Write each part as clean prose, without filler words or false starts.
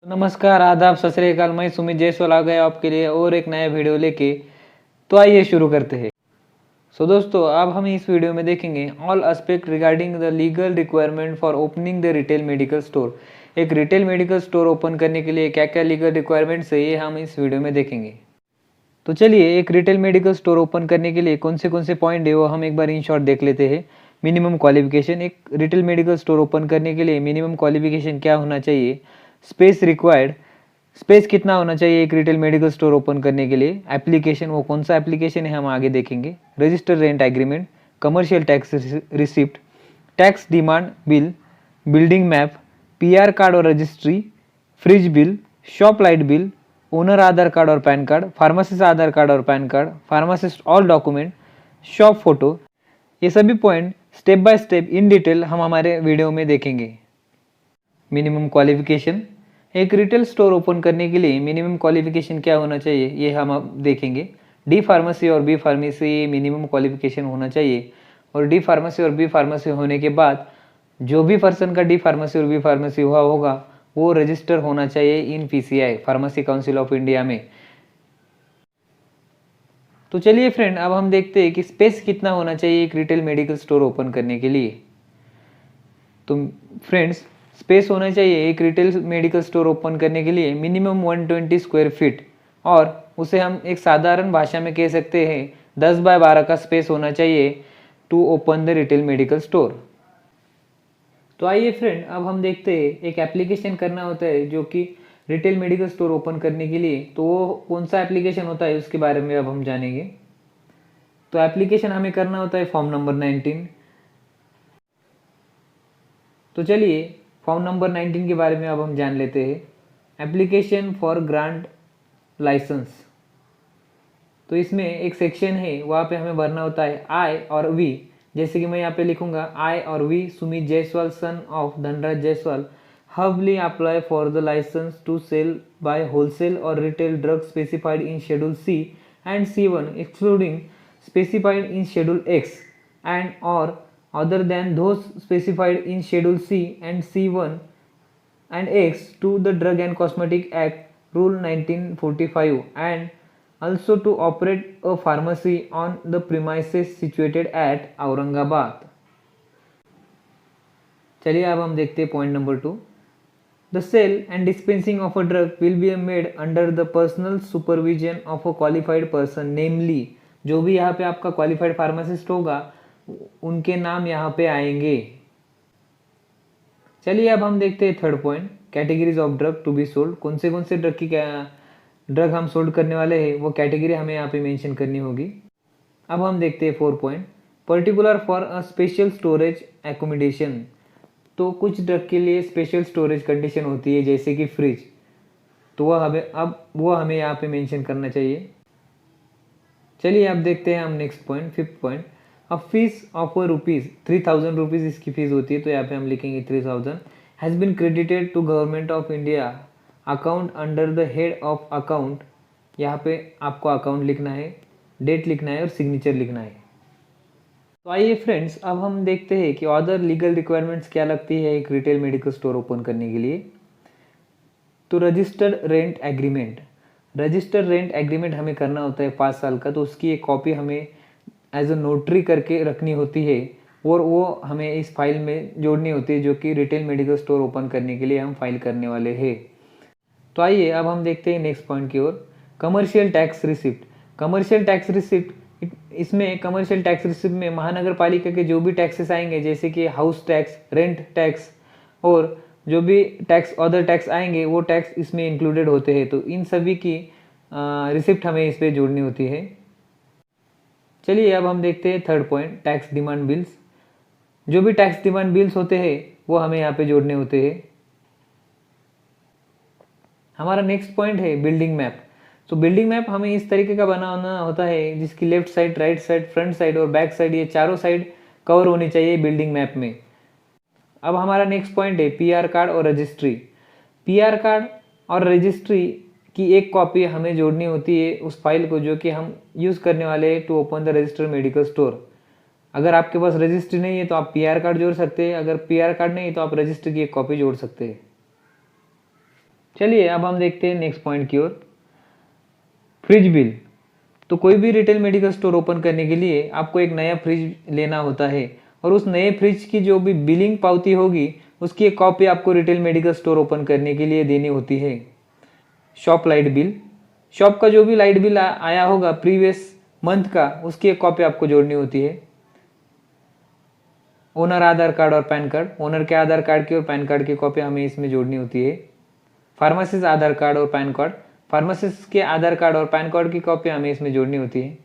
नमस्कार, आदाब, सत श्री अकाल। मैं सुमित जायसवाल आ गया आपके लिए और एक नया वीडियो लेके। तो आइए शुरू करते हैं। दोस्तों, अब हम इस वीडियो में देखेंगे all aspect regarding the legal requirement for opening the retail medical store. एक रिटेल मेडिकल स्टोर ओपन करने के लिए क्या क्या लीगल रिक्वायरमेंट्स है, ये हम इस वीडियो में देखेंगे। तो चलिए, एक रिटेल मेडिकल स्टोर ओपन करने के लिए कौन से पॉइंट है वो हम एक बार इन शॉर्ट देख लेते हैं। मिनिमम क्वालिफिकेशन, एक रिटेल मेडिकल स्टोर ओपन करने के लिए मिनिमम क्वालिफिकेशन क्या होना चाहिए। स्पेस रिक्वायर्ड, स्पेस कितना होना चाहिए एक रिटेल मेडिकल स्टोर ओपन करने के लिए। एप्लीकेशन, वो कौन सा एप्लीकेशन है हम आगे देखेंगे। Register rent agreement, commercial tax receipt, tax demand bill, building map, PR card और registry, fridge bill, shop light bill, owner Aadhaar card और PAN card, pharmacist Aadhaar card और PAN card, pharmacist all document, shop photo. ये सभी point step by step in detail हम हमारे video में देखेंगे। Minimum qualification, एक रिटेल स्टोर ओपन करने के लिए मिनिमम क्वालिफिकेशन क्या होना चाहिए ये हम अब देखेंगे। डी फार्मेसी और बी फार्मेसी मिनिमम क्वालिफिकेशन होना चाहिए। और डी फार्मेसी और बी फार्मेसी होने के बाद जो भी पर्सन का डी फार्मेसी और बी फार्मेसी हुआ होगा वो रजिस्टर होना चाहिए in PCI, pharmacy council of India में। तो चलिए फ्रेंड, अब हम देखते हैं कि स्पेस कितना होना चाहिए एक रिटेल मेडिकल स्टोर ओपन करने के लिए। तो फ्रेंड्स, स्पेस होना चाहिए एक रिटेल मेडिकल स्टोर ओपन करने के लिए मिनिमम 120 स्क्वायर फीट, और उसे हम एक साधारण भाषा में कह सकते हैं 10 बाय 12 का स्पेस होना चाहिए to open the retail medical store. तो आइए फ्रेंड, अब हम देखते हैं एक एप्लीकेशन करना होता है जो कि रिटेल मेडिकल स्टोर ओपन करने के लिए। तो वो कौन सा एप्लीकेशन होता है उसके बारे में अब हम जानेंगे। तो एप्लीकेशन हमें करना होता है फॉर्म नंबर 19। तो चलिए, फॉर्म नंबर 19 के बारे में अब हम जान लेते हैं। Application for grant licence. तो इसमें एक सेक्शन है, वहाँ पे हमें भरना होता है आई और वी। जैसे कि मैं यहाँ पे लिखूंगा, आई और वी Sumit Jaiswal son of Dhanraj Jaiswal humbly apply for the license to sell by wholesale or retail drugs specified in Schedule C and C1 excluding specified in Schedule X and or other than those specified in Schedule C and C1 and X to the Drug and Cosmetic Act Rule 1945 and also to operate a pharmacy on the premises situated at Aurangabad। चलिए, अब हम देखते हैं point number 2। The sale and dispensing of a drug will be made under the personal supervision of a qualified person, namely जो भी यहाँ पे आपका क्वालिफाइड फार्मासिस्ट होगा उनके नाम यहाँ पे आएंगे। चलिए, अब हम देखते हैं third point, categories of drug to be sold. कौन से ड्रग की ड्रग हम सोल्ड करने वाले हैं वो कैटेगरी हमें यहाँ पे मेंशन करनी होगी। अब हम देखते हैं 4 point, particular for a special storage accommodation. तो कुछ ड्रग के लिए स्पेशल स्टोरेज कंडीशन होती है जैसे कि फ्रिज, तो वो हमें यहाँ पे मेंशन करना चाहिए। चलिए, अब देखते हैं हम next point, 5th point, a fees of ₹3000 इसकी फीस होती है। तो यहाँ पे हम लिखेंगे 3000 has been credited to government of India account under the head of account. यहाँ पे आपको अकाउंट लिखना है, डेट लिखना है और सिग्नेचर लिखना है। तो आइए फ्रेंड्स, अब हम देखते हैं कि अदर लीगल रिक्वायरमेंट्स क्या लगती है एक रिटेल मेडिकल स्टोर ओपन करने के लिए। तो registered rent agreement, registered rent agreement हमें करना होता है 5 साल का। तो उसकी एक कॉपी हमें एज अ नोटरी करके रखनी होती है और वो हमें इस फाइल में जोड़नी होती है जो कि रिटेल मेडिकल स्टोर ओपन करने के लिए हम फाइल करने वाले हैं। तो आइए, अब हम देखते हैं नेक्स्ट पॉइंट की ओर, commercial tax receipt. Commercial tax receipt, इसमें कमर्शियल टैक्स रिसिप्ट में महानगर पालिका के जो भी टैक्सेस आएंगे जैसे कि हाउस टैक्स, रेंट टैक्स और जो भी टैक्स अदर टैक्स आएंगे वो टैक्स इसमें इंक्लूडेड होते हैं। तो इन सभी की रिसिप्ट हमें इस पर जोड़नी होती है। चलिए, अब हम देखते हैं third point, tax demand bills. जो भी टैक्स डिमांड बिल्स होते हैं वो हमें यहाँ पे जोड़ने होते हैं। हमारा नेक्स्ट पॉइंट है बिल्डिंग मैप। तो बिल्डिंग मैप हमें इस तरीके का बनाना होता है जिसकी left side, right side, front side और बैक साइड, ये चारों साइड कवर होनी चाहिए बिल्डिंग मैप में। अब हमारा नेक्स्ट पॉइंट है पीआर कार्ड और रजिस्ट्री। पीआर कार्ड और रजिस्ट्री की एक कॉपी हमें जोड़नी होती है उस फाइल को जो कि हम यूज़ करने वाले हैं to open the registered medical store. अगर आपके पास रजिस्ट्री नहीं है तो आप पीआर कार्ड जोड़ सकते हैं, अगर पीआर कार्ड नहीं है तो आप रजिस्ट्री की एक कॉपी जोड़ सकते हैं। चलिए अब हम देखते हैं नेक्स्ट पॉइंट की ओर, फ्रिज बिल। तो कोई भी रिटेल मेडिकल स्टोर ओपन करने के लिए आपको एक नया फ्रिज लेना होता है और उस नए फ्रिज की जो भी बिलिंग पावती होगी उसकी एक कॉपी आपको रिटेल मेडिकल स्टोर ओपन करने के लिए देनी होती है। शॉप लाइट बिल, शॉप का जो भी लाइट बिल आया होगा प्रीवियस मंथ का, उसकी एक कॉपी आपको जोड़नी होती है। ओनर आधार कार्ड और पैन कार्ड, ओनर के आधार कार्ड की और पैन कार्ड की कॉपी हमें इसमें जोड़नी होती है। फार्मासिस्ट आधार कार्ड और पैन कार्ड, फार्मासिस्ट के आधार कार्ड और पैन कार्ड की कॉपी हमें इसमें जोड़नी होती है।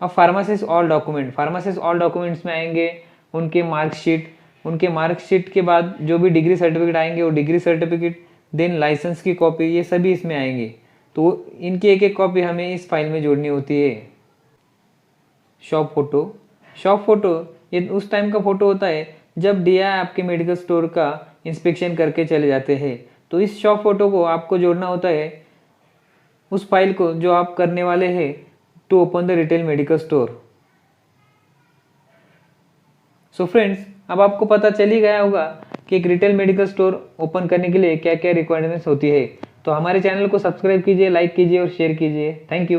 अब pharmacist all document, pharmacist all documents में आएंगे उनके मार्कशीट, उनके मार्कशीट के बाद जो भी डिग्री सर्टिफिकेट आएंगे वो डिग्री सर्टिफिकेट, देन लाइसेंस की कॉपी, ये सभी इसमें आएंगे। तो इनकी एक एक कॉपी हमें इस फाइल में जोड़नी होती है। शॉप फोटो, शॉप फोटो ये उस टाइम का फोटो होता है जब डीआई आपके मेडिकल स्टोर का इंस्पेक्शन करके चले जाते हैं। तो इस शॉप फोटो को आपको जोड़ना होता है उस फाइल को जो आप करने वाले हैं to open the retail medical store. So friends, अब आपको पता चल ही गया होगा कि एक रिटेल मेडिकल स्टोर ओपन करने के लिए क्या क्या रिक्वायरमेंट्स होती है। तो हमारे चैनल को सब्सक्राइब कीजिए, लाइक कीजिए और शेयर कीजिए। Thank you.